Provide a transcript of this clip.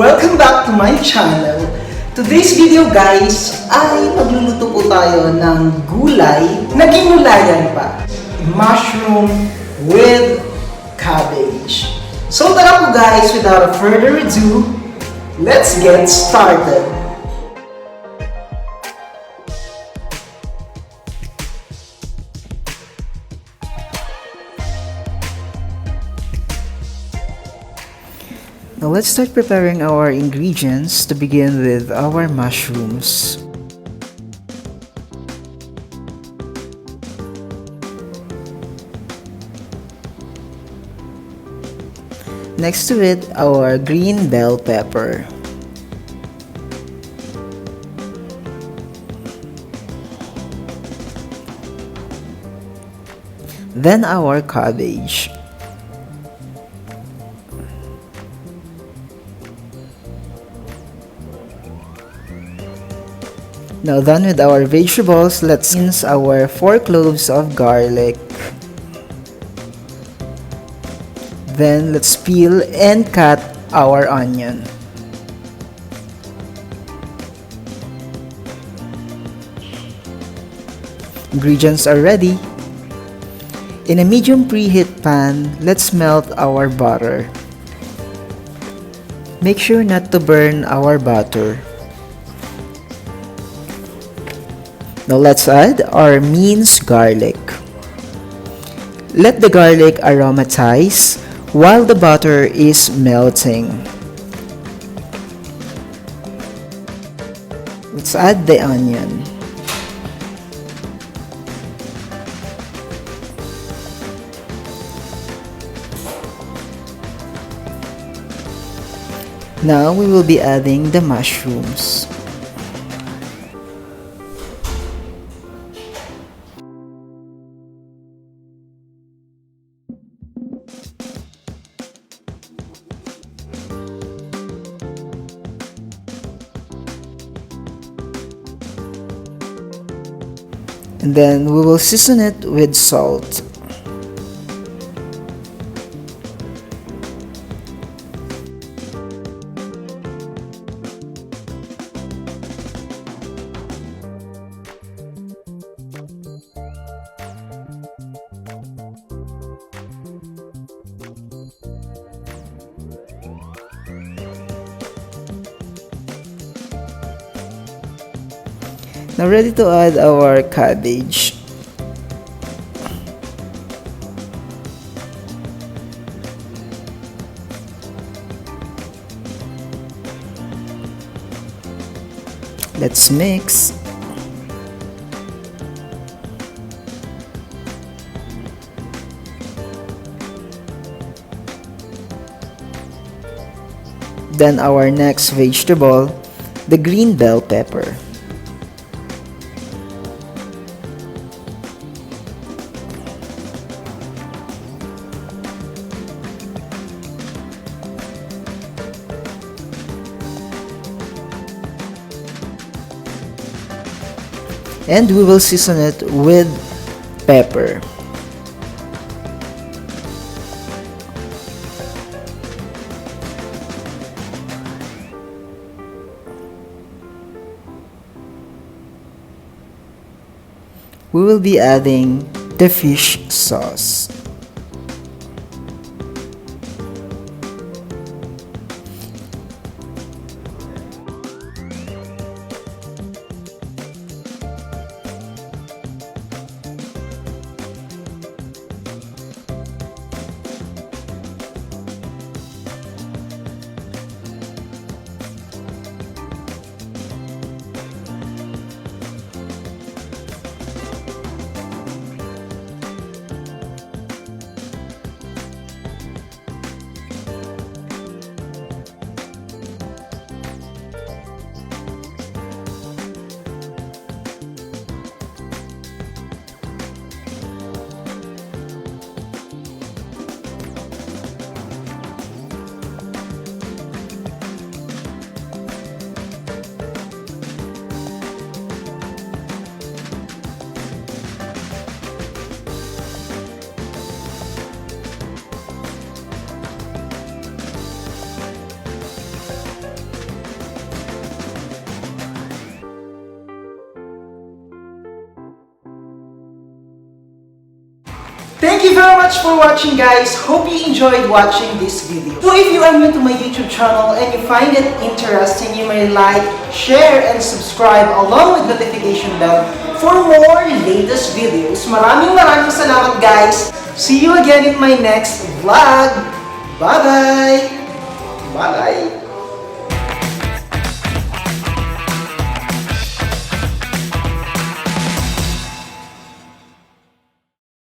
Welcome back to my channel. Today's video guys ay magluluto po tayo ng gulay na ginulayan pa. Mushroom with cabbage. So tara po guys, without further ado, let's get started. Now let's start preparing our ingredients. To begin with our mushrooms. Next to it, our green bell pepper. Then our cabbage. Now done with our vegetables, let's mince our 4 cloves of garlic. Then let's peel and cut our onion. Ingredients are ready. In a medium preheat pan, let's melt our butter. Make sure not to burn our butter. Now let's add our minced garlic. Let the garlic aromatize while the butter is melting. Let's add the onion. Now we will be adding the mushrooms. And then we will season it with salt. Now ready to add our cabbage. Let's mix. Then our next vegetable, the green bell pepper. And we will season it with pepper. We will be adding the fish sauce. Thank you very much for watching, guys. Hope you enjoyed watching this video. So if you are new to my YouTube channel and you find it interesting, you may like, share, and subscribe along with notification bell for more latest videos. Maraming salamat, guys. See you again in my next vlog. Bye-bye. Bye-bye.